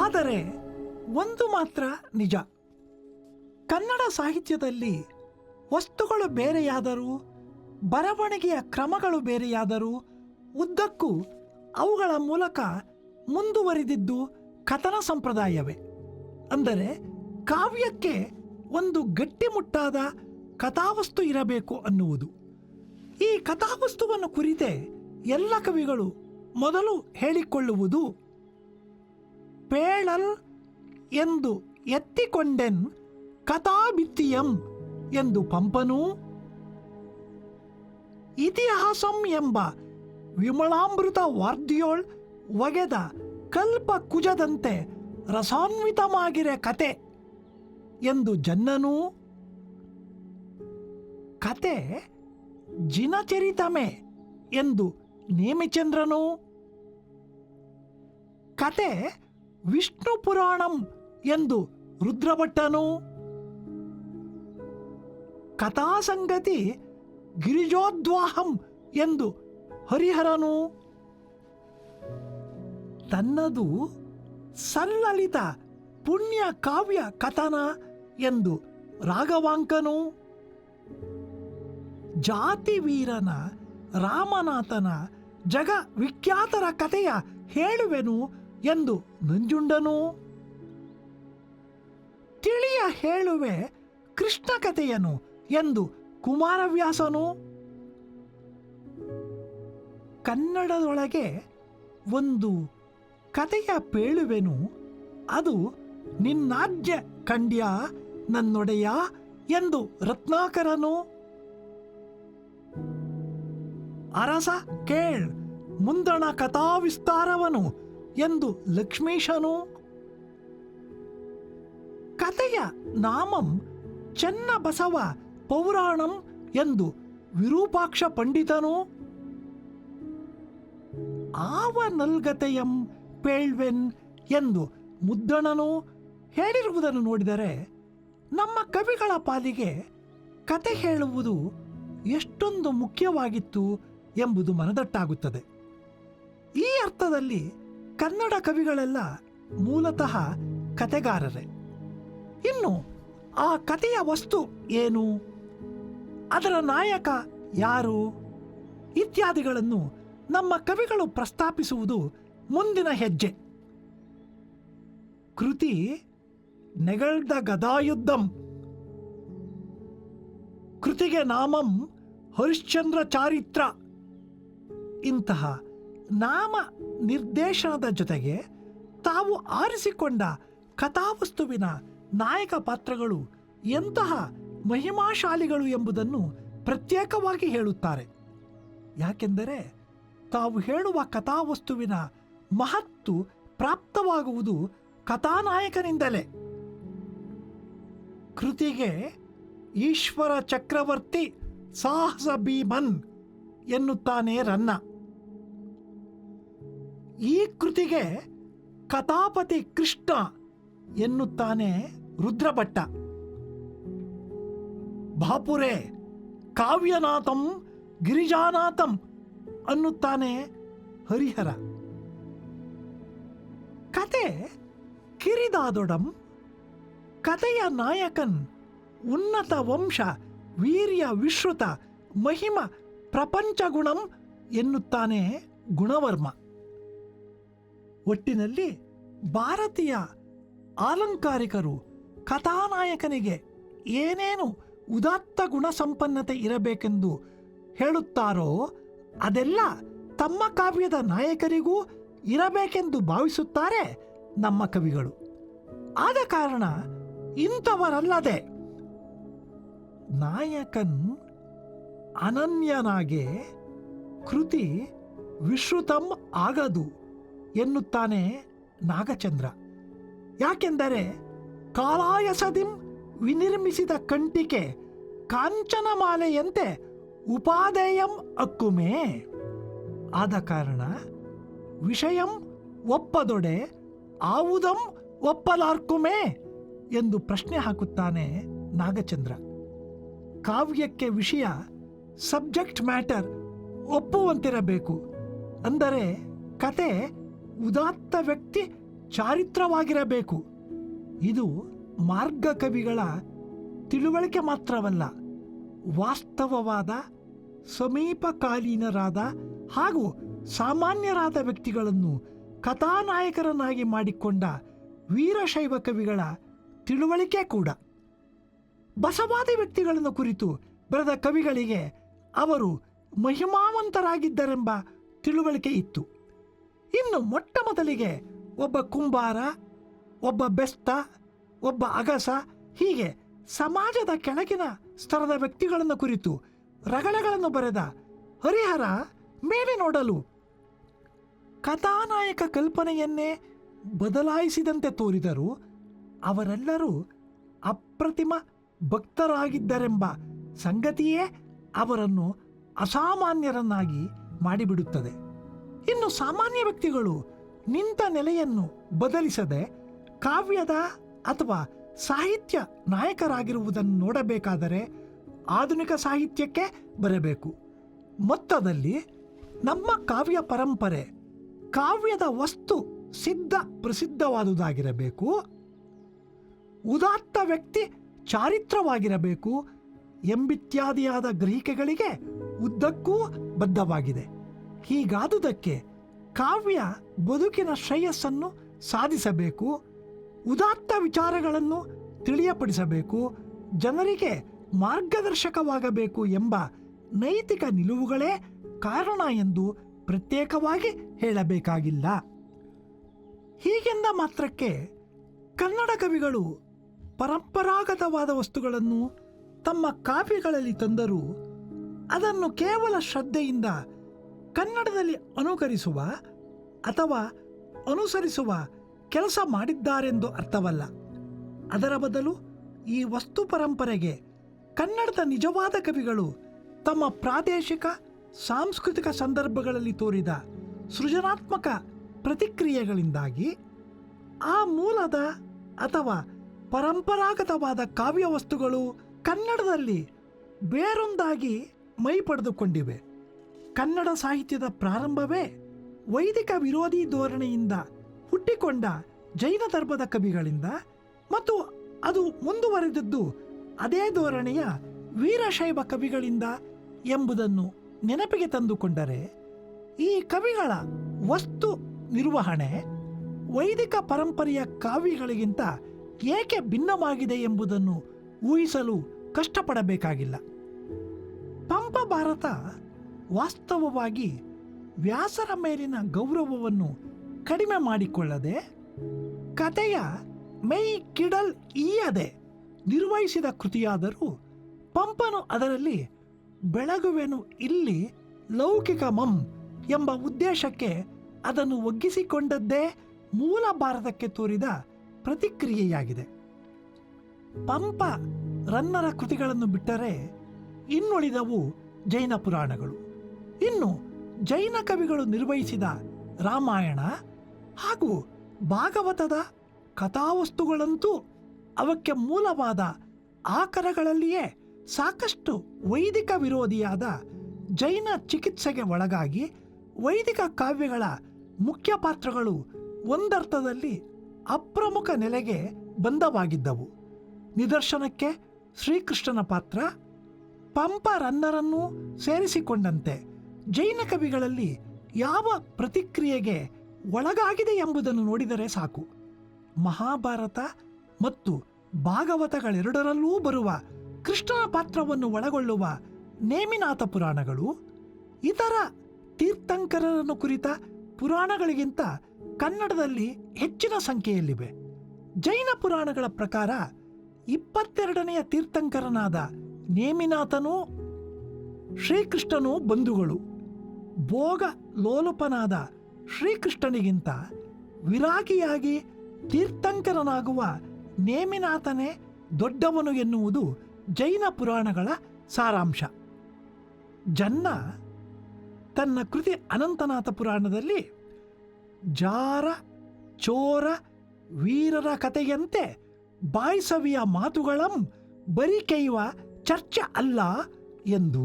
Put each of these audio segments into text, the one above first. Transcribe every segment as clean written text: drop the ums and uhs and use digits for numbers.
ಆದರೆ ಒಂದು ಮಾತ್ರ ನಿಜ, ಕನ್ನಡ ಸಾಹಿತ್ಯದಲ್ಲಿ ವಸ್ತುಗಳು ಬೇರೆಯಾದರೂ, ಬರವಣಿಗೆಯ ಕ್ರಮಗಳು ಬೇರೆಯಾದರೂ, ಉದ್ದಕ್ಕೂ ಅವುಗಳ ಮೂಲಕ ಮುಂದುವರಿದಿದ್ದು ಕಥನ ಸಂಪ್ರದಾಯವೇ. ಅಂದರೆ ಕಾವ್ಯಕ್ಕೆ ಒಂದು ಗಟ್ಟಿಮುಟ್ಟಾದ ಕಥಾವಸ್ತು ಇರಬೇಕು ಅನ್ನುವುದು. ಈ ಕಥಾವಸ್ತುವನ್ನು ಕುರಿತೇ ಎಲ್ಲ ಕವಿಗಳು ಮೊದಲು ಹೇಳಿಕೊಳ್ಳುವುದು ಪೇಳಲ್ ಎಂದು ಎತ್ತಿಕೊಂಡೆನ್ ಕಥಾಭಿತ್ತಿಯಂ ಎಂದು ಪಂಪನೂ, ಇತಿಹಾಸಂ ಎಂಬ ವಿಮಲಾಮೃತ ವಾರ್ಧಿಯೋಳ್ ಒಗೆದ ಕಲ್ಪ ಕುಜದಂತೆ ರಸಾನ್ವಿತಮಾಗಿರೆ ಕತೆ ಎಂದು ಜನ್ನನೂ, ಕತೆ ಜಿನಚರಿತಮೆ ಎಂದು ನೇಮಿಚಂದ್ರನೂ, ಕತೆ ವಿಷ್ಣು ಪುರಾಣಂ ಎಂದು ರುದ್ರಭಟ್ಟನೂ, ಕಥಾಸಂಗತಿ ಗಿರಿಜೋದ್ವಾಹಂ ಎಂದು ಹರಿಹರನು, ತನ್ನದು ಸಲ್ಲಲಿತ ಪುಣ್ಯ ಕಾವ್ಯ ಕಥನ ಎಂದು ರಾಘವಾಂಕನು, ಜಾತಿವೀರನ ರಾಮನಾಥನ ಜಗ ವಿಖ್ಯಾತರ ಕಥೆಯ ಹೇಳುವೆನು ಎಂದು ನಂಜುಂಡನು, ತಿಳಿಯ ಹೇಳುವೆ ಕೃಷ್ಣ ಕಥೆಯನು ಎಂದು ಕುಮಾರವ್ಯಾಸನು, ಕನ್ನಡದೊಳಗೆ ಒಂದು ಕಥೆಯ ಪೇಳುವೆನು, ಅದು ನಿನ್ನಾಜ್ಞೆ ಕಂಡ್ಯ ನನ್ನೊಡೆಯ ಎಂದು ರತ್ನಾಕರನು, ಅರಸ ಕೇಳ್ ಮುಂದಣ ಕಥಾವಿಸ್ತಾರವನು ಎಂದು ಲಕ್ಷ್ಮೀಶನು, ಕಥೆಯ ನಾಮಂ ಚೆನ್ನ ಬಸವ ಪೌರಾಣಂ ಎಂದು ವಿರೂಪಾಕ್ಷ ಪಂಡಿತನು, ಆವ ನಲ್ಗತೆಯಂ ಪೇಳ್ವೆನ್ ಎಂದು ಮುದ್ದಣನು ಹೇಳಿರುವುದನ್ನು ನೋಡಿದರೆ ನಮ್ಮ ಕವಿಗಳ ಪಾಲಿಗೆ ಕತೆ ಹೇಳುವುದು ಎಷ್ಟೊಂದು ಮುಖ್ಯವಾಗಿತ್ತು ಎಂಬುದು ಮನದಟ್ಟಾಗುತ್ತದೆ. ಈ ಅರ್ಥದಲ್ಲಿ ಕನ್ನಡ ಕವಿಗಳೆಲ್ಲ ಮೂಲತಃ ಕತೆಗಾರರೇ. ಇನ್ನು ಆ ಕಥೆಯ ವಸ್ತು ಏನು, ಅದರ ನಾಯಕ ಯಾರು ಇತ್ಯಾದಿಗಳನ್ನು ನಮ್ಮ ಕವಿಗಳು ಪ್ರಸ್ತಾಪಿಸುವುದು ಮುಂದಿನ ಹೆಜ್ಜೆ. ಕೃತಿ ನೆಗಳ್ದ ಗದಾಯುದ್ಧಂ, ಕೃತಿಗೆ ನಾಮಂ ಹರಿಶ್ಚಂದ್ರ ಚಾರಿತ್ರ. ಇಂತಹ ನಾಮ ನಿರ್ದೇಶನದ ಜೊತೆಗೆ ತಾವು ಆರಿಸಿಕೊಂಡ ಕಥಾವಸ್ತುವಿನ ನಾಯಕ ಪಾತ್ರಗಳು ಎಂತಹ ಮಹಿಮಾಶಾಲಿಗಳು ಎಂಬುದನ್ನು ಪ್ರತ್ಯೇಕವಾಗಿ ಹೇಳುತ್ತಾರೆ. ಯಾಕೆಂದರೆ ತಾವು ಹೇಳುವ ಕಥಾವಸ್ತುವಿನ ಮಹತ್ತು ಪ್ರಾಪ್ತವಾಗುವುದು ಕಥಾನಾಯಕನಿಂದಲೇ. ಕೃತಿಗೆ ಈಶ್ವರ ಚಕ್ರವರ್ತಿ ಸಾಹಸ ಭೀಮನ್ ಎನ್ನುತ್ತಾನೆ ರನ್ನ. ಈ ಕೃತಿಗೆ ಕಥಾಪತಿ ಕೃಷ್ಣ ಎನ್ನುತ್ತಾನೆ ರುದ್ರಭಟ್ಟ. ಬಾಪುರೆ ಕಾವ್ಯನಾಥಂ ಗಿರಿಜಾನಾಥಂ ಅನ್ನುತ್ತಾನೆ ಹರಿಹರ. ಕತೆ ಕಿರಿದಾದೊಡಂ, ಕಥೆಯ ನಾಯಕನ್ ಉನ್ನತ ವಂಶ ವೀರ್ಯ ವಿಶ್ರುತ ಮಹಿಮ ಪ್ರಪಂಚ ಗುಣಂ ಎನ್ನುತ್ತಾನೆ ಗುಣವರ್ಮ. ಒಟ್ಟಿನಲ್ಲಿ ಭಾರತೀಯ ಆಲಂಕಾರಿಕರು ಕಥಾನಾಯಕನಿಗೆ ಏನೇನು ಉದಾತ್ತ ಗುಣ ಸಂಪನ್ನತೆ ಇರಬೇಕೆಂದು ಹೇಳುತ್ತಾರೋ ಅದೆಲ್ಲ ತಮ್ಮ ಕಾವ್ಯದ ನಾಯಕರಿಗೂ ಇರಬೇಕೆಂದು ಭಾವಿಸುತ್ತಾರೆ ನಮ್ಮ ಕವಿಗಳು. ಆದ ಕಾರಣ ಇಂಥವರಲ್ಲದೆ ನಾಯಕನ್ ಅನನ್ಯನಾಗೆ ಕೃತಿ ವಿಶ್ರುತಂ ಆಗದು ಎನ್ನುತ್ತಾನೆ ನಾಗಚಂದ್ರ. ಯಾಕೆಂದರೆ ಕಾಲಾಯಸದಿಂ ವಿನಿರ್ಮಿಸಿದ ಕಂಟಿಕೆ ಕಾಂಚನಮಾಲೆಯಂತೆ ಉಪಾದೇಯಂ ಅಕ್ಕುಮೇ. ಆದ ಕಾರಣ ವಿಷಯಂ ಒಪ್ಪದೊಡೆ ಆವುದಂ ಒಪ್ಪಲಾರ್ಕುಮೇ ಎಂದು ಪ್ರಶ್ನೆ ಹಾಕುತ್ತಾನೆ ನಾಗಚಂದ್ರ. ಕಾವ್ಯಕ್ಕೆ ವಿಷಯ ಸಬ್ಜೆಕ್ಟ್ ಮ್ಯಾಟರ್ ಒಪ್ಪುವಂತಿರಬೇಕು. ಅಂದರೆ ಕತೆ ಉದಾತ್ತ ವ್ಯಕ್ತಿ ಚಾರಿತ್ರವಾಗಿರಬೇಕು. ಇದು ಮಾರ್ಗ ಕವಿಗಳ ತಿಳುವಳಿಕೆ ಮಾತ್ರವಲ್ಲ, ವಾಸ್ತವವಾದ, ಸಮೀಪಕಾಲೀನರಾದ ಹಾಗೂ ಸಾಮಾನ್ಯರಾದ ವ್ಯಕ್ತಿಗಳನ್ನು ಕಥಾನಾಯಕರನ್ನಾಗಿ ಮಾಡಿಕೊಂಡ ವೀರಶೈವ ಕವಿಗಳ ತಿಳುವಳಿಕೆ ಕೂಡ. ಬಸವಾದಿ ವ್ಯಕ್ತಿಗಳನ್ನು ಕುರಿತು ಬರೆದ ಕವಿಗಳಿಗೆ ಅವರು ಮಹಿಮಾವಂತರಾಗಿದ್ದರೆಂಬ ತಿಳುವಳಿಕೆ ಇತ್ತು. ಇನ್ನು ಮೊಟ್ಟ ಮೊದಲಿಗೆ ಒಬ್ಬ ಕುಂಬಾರ, ಒಬ್ಬ ಬೆಸ್ತ, ಒಬ್ಬ ಅಗಸ, ಹೀಗೆ ಸಮಾಜದ ಕೆಳಗಿನ ಸ್ತರದ ವ್ಯಕ್ತಿಗಳನ್ನು ಕುರಿತು ರಗಳೆಗಳನ್ನು ಬರೆದ ಹರಿಹರ ಮೇಲೆ ನೋಡಲು ಕಥಾನಾಯಕ ಕಲ್ಪನೆಯನ್ನೇ ಬದಲಾಯಿಸಿದಂತೆ ತೋರಿದರೂ ಅವರೆಲ್ಲರೂ ಅಪ್ರತಿಮ ಭಕ್ತರಾಗಿದ್ದರೆಂಬ ಸಂಗತಿಯೇ ಅವರನ್ನು ಅಸಾಮಾನ್ಯರನ್ನಾಗಿ ಮಾಡಿಬಿಡುತ್ತದೆ. ಇನ್ನು ಸಾಮಾನ್ಯ ವ್ಯಕ್ತಿಗಳು ನಿಂತ ನೆಲೆಯನ್ನು ಬದಲಿಸದೆ ಕಾವ್ಯದ ಅಥವಾ ಸಾಹಿತ್ಯ ನಾಯಕರಾಗಿರುವುದನ್ನು ನೋಡಬೇಕಾದರೆ ಆಧುನಿಕ ಸಾಹಿತ್ಯಕ್ಕೆ ಬರಬೇಕು. ಮೊತ್ತದಲ್ಲಿ ನಮ್ಮ ಕಾವ್ಯ ಪರಂಪರೆ ಕಾವ್ಯದ ವಸ್ತು ಸಿದ್ಧ ಪ್ರಸಿದ್ಧವಾದುದಾಗಿರಬೇಕು, ಉದಾತ್ತ ವ್ಯಕ್ತಿ ಚಾರಿತ್ರವಾಗಿರಬೇಕು ಎಂಬಿತ್ಯಾದಿಯಾದ ಗ್ರಹಿಕೆಗಳಿಗೆ ಉದ್ದಕ್ಕೂ ಬದ್ಧವಾಗಿದೆ. ಹೀಗಾದುದಕ್ಕೆ ಕಾವ್ಯ ಬದುಕಿನ ಶ್ರೇಯಸ್ಸನ್ನು ಸಾಧಿಸಬೇಕು, ಉದಾತ್ತ ವಿಚಾರಗಳನ್ನು ತಿಳಿಯಪಡಿಸಬೇಕು, ಜನರಿಗೆ ಮಾರ್ಗದರ್ಶಕವಾಗಬೇಕು ಎಂಬ ನೈತಿಕ ನಿಲುವುಗಳೇ ಕಾರಣ ಎಂದು ಪ್ರತ್ಯೇಕವಾಗಿ ಹೇಳಬೇಕಾಗಿಲ್ಲ. ಹೀಗೆಂದ ಮಾತ್ರಕ್ಕೆ ಕನ್ನಡ ಕವಿಗಳು ಪರಂಪರಾಗತವಾದ ವಸ್ತುಗಳನ್ನು ತಮ್ಮ ಕಾವ್ಯಗಳಲ್ಲಿ ತಂದರೂ ಅದನ್ನು ಕೇವಲ ಶ್ರದ್ಧೆಯಿಂದ ಕನ್ನಡದಲ್ಲಿ ಅನುಕರಿಸುವ ಅಥವಾ ಅನುಸರಿಸುವ ಕೆಲಸ ಮಾಡಿದ್ದಾರೆಂದು ಅರ್ಥವಲ್ಲ. ಅದರ ಬದಲು ಈ ವಸ್ತು ಪರಂಪರೆಗೆ ಕನ್ನಡದ ನಿಜವಾದ ಕವಿಗಳು ತಮ್ಮ ಪ್ರಾದೇಶಿಕ ಸಾಂಸ್ಕೃತಿಕ ಸಂದರ್ಭಗಳಲ್ಲಿ ತೋರಿದ ಸೃಜನಾತ್ಮಕ ಪ್ರತಿಕ್ರಿಯೆಗಳಿಂದಾಗಿ ಆ ಮೂಲದ ಅಥವಾ ಪರಂಪರಾಗತವಾದ ಕಾವ್ಯ ವಸ್ತುಗಳು ಕನ್ನಡದಲ್ಲಿ ಬೇರೊಂದಾಗಿ ಮೈ ಪಡೆದುಕೊಂಡಿವೆ. ಕನ್ನಡ ಸಾಹಿತ್ಯದ ಪ್ರಾರಂಭವೇ ವೈದಿಕ ವಿರೋಧಿ ಧೋರಣೆಯಿಂದ ಹುಟ್ಟಿಕೊಂಡ ಜೈನ ಧರ್ಮದ ಕವಿಗಳಿಂದ ಮತ್ತು ಅದು ಮುಂದುವರೆದದ್ದು ಅದೇ ಧೋರಣೆಯ ವೀರಶೈವ ಕವಿಗಳಿಂದ ಎಂಬುದನ್ನು ನೆನಪಿಗೆ ತಂದುಕೊಂಡರೆ ಈ ಕವಿಗಳ ವಸ್ತು ನಿರ್ವಹಣೆ ವೈದಿಕ ಪರಂಪರೆಯ ಕಾವ್ಯಗಳಿಗಿಂತ ಏಕೆ ಭಿನ್ನವಾಗಿದೆ ಎಂಬುದನ್ನು ಊಹಿಸಲು ಕಷ್ಟಪಡಬೇಕಾಗಿಲ್ಲ. ಪಂಪ ಭಾರತ ವಾಸ್ತವವಾಗಿ ವ್ಯಾಸರ ಮೇಲಿನ ಗೌರವವನ್ನು ಕಡಿಮೆ ಮಾಡಿಕೊಳ್ಳದೆ ಕಥೆಯ ಮೈ ಕಿಡಲ್ ಈಯದೆ ನಿರ್ವಹಿಸಿದ ಕೃತಿಯಾದರೂ ಪಂಪನು ಅದರಲ್ಲಿ ಬೆಳಗುವೆನು ಇಲ್ಲಿ ಲೌಕಿಕಮಂ ಎಂಬ ಉದ್ದೇಶಕ್ಕೆ ಅದನ್ನು ಒಗ್ಗಿಸಿಕೊಂಡದ್ದೇ ಮೂಲ ಭಾರತಕ್ಕೆ ತೋರಿದ ಪ್ರತಿಕ್ರಿಯೆಯಾಗಿದೆ. ಪಂಪ ರನ್ನರ ಕೃತಿಗಳನ್ನು ಬಿಟ್ಟರೆ ಇನ್ನುಳಿದವು ಜೈನ ಪುರಾಣಗಳು. ಇನ್ನು ಜೈನ ಕವಿಗಳು ನಿರ್ವಹಿಸಿದ ರಾಮಾಯಣ ಹಾಗೂ ಭಾಗವತದ ಕಥಾವಸ್ತುಗಳಂತೂ ಅವಕ್ಕೆ ಮೂಲವಾದ ಆಕರಗಳಲ್ಲಿಯೇ ಸಾಕಷ್ಟು ವೈದಿಕ ವಿರೋಧಿಯಾದ ಜೈನ ಚಿಕಿತ್ಸೆಗೆ ಒಳಗಾಗಿ ವೈದಿಕ ಕಾವ್ಯಗಳ ಮುಖ್ಯ ಪಾತ್ರಗಳು ಒಂದರ್ಥದಲ್ಲಿ ಅಪ್ರಮುಖ ನೆಲೆಗೆ ಬಂಧವಾಗಿದ್ದವು. ನಿದರ್ಶನಕ್ಕೆ ಶ್ರೀಕೃಷ್ಣನ ಪಾತ್ರ ಪಂಪ ರನ್ನರನ್ನೂ ಸೇರಿಸಿಕೊಂಡಂತೆ ಜೈನ ಕವಿಗಳಲ್ಲಿ ಯಾವ ಪ್ರತಿಕ್ರಿಯೆಗೆ ಒಳಗಾಗಿದೆ ಎಂಬುದನ್ನು ನೋಡಿದರೆ ಸಾಕು. ಮಹಾಭಾರತ ಮತ್ತು ಭಾಗವತಗಳೆರಡರಲ್ಲೂ ಬರುವ ಕೃಷ್ಣನ ಪಾತ್ರವನ್ನು ಒಳಗೊಳ್ಳುವ ನೇಮಿನಾಥ ಪುರಾಣಗಳು ಇತರ ತೀರ್ಥಂಕರರನ್ನು ಕುರಿತ ಪುರಾಣಗಳಿಗಿಂತ ಕನ್ನಡದಲ್ಲಿ ಹೆಚ್ಚಿನ ಸಂಖ್ಯೆಯಲ್ಲಿವೆ. ಜೈನ ಪುರಾಣಗಳ ಪ್ರಕಾರ 22ನೆಯ ತೀರ್ಥಂಕರನಾದ ನೇಮಿನಾಥನೂ ಶ್ರೀಕೃಷ್ಣನೂ ಬಂಧುಗಳು. ಭೋಗ ಲೋಲುಪನಾದ ಶ್ರೀಕೃಷ್ಣನಿಗಿಂತ ವಿರಾಗಿಯಾಗಿ ತೀರ್ಥಂಕರನಾಗುವ ನೇಮಿನಾಥನೇ ದೊಡ್ಡವನು ಎನ್ನುವುದು ಜೈನ ಪುರಾಣಗಳ ಸಾರಾಂಶ. ಜನ್ನ ತನ್ನ ಕೃತಿ ಅನಂತನಾಥ ಪುರಾಣದಲ್ಲಿ ಜಾರ ಚೋರ ವೀರರ ಕಥೆಯಂತೆ ಬಾಯ್ಸವಿಯ ಮಾತುಗಳಂ ಬರಿಕೈವ ಚರ್ಚೆ ಅಲ್ಲ ಎಂದು,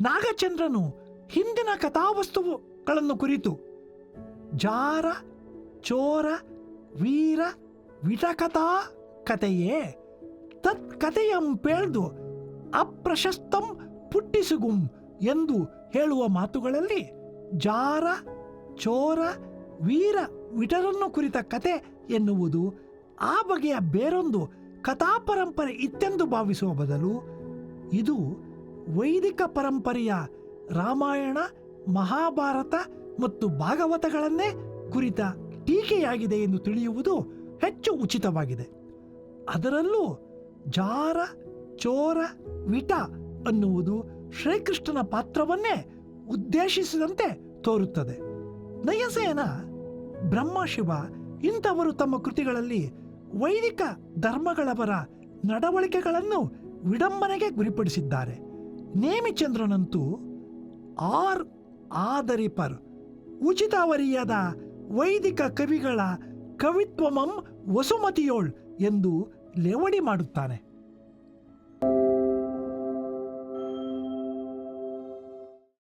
ನಾಗಚಂದ್ರನು ಹಿಂದಿನ ಕಥಾವಸ್ತುಗಳನ್ನು ಕುರಿತು ಜಾರ ಚೋರ ವೀರ ವಿಟಕಥಾ ಕಥೆಯೇ ತತ್ ಕಥೆಯಂ ಪೇಳ್ದು ಅಪ್ರಶಸ್ತಂ ಪುಟ್ಟಿಸುಗುಂ ಎಂದು ಹೇಳುವ ಮಾತುಗಳಲ್ಲಿ ಜಾರ ಚೋರ ವೀರ ವಿಟರನ್ನು ಕುರಿತ ಕತೆ ಎನ್ನುವುದು ಆ ಬಗೆಯ ಬೇರೊಂದು ಕಥಾಪರಂಪರೆ ಇತ್ತೆಂದು ಭಾವಿಸುವ ಬದಲು ಇದು ವೈದಿಕ ಪರಂಪರೆಯ ರಾಮಾಯಣ ಮಹಾಭಾರತ ಮತ್ತು ಭಾಗವತಗಳನ್ನೇ ಕುರಿತ ಟೀಕೆಯಾಗಿದೆ ಎಂದು ತಿಳಿಯುವುದು ಹೆಚ್ಚು ಉಚಿತವಾಗಿದೆ. ಅದರಲ್ಲೂ ಜಾರ ಚೋರ ವಿಟ ಅನ್ನುವುದು ಶ್ರೀಕೃಷ್ಣನ ಪಾತ್ರವನ್ನೇ ಉದ್ದೇಶಿಸಿದಂತೆ ತೋರುತ್ತದೆ. ನಯಸೇನ, ಬ್ರಹ್ಮಶಿವ ಇಂಥವರು ತಮ್ಮ ಕೃತಿಗಳಲ್ಲಿ ವೈದಿಕ ಧರ್ಮಗಳವರ ನಡವಳಿಕೆಗಳನ್ನು ವಿಡಂಬನೆಗೆ ಗುರಿಪಡಿಸಿದ್ದಾರೆ. ನೇಮಿಚಂದ್ರನಂತೂ ಆದರಿಪರ್ ಉಚಿತವರಿಯದ ವೈದಿಕ ಕವಿಗಳ ಕವಿತ್ವಮಂ ವಸುಮತಿಯೋಳ್ ಎಂದು ಲೇವಡಿ ಮಾಡುತ್ತಾನೆ.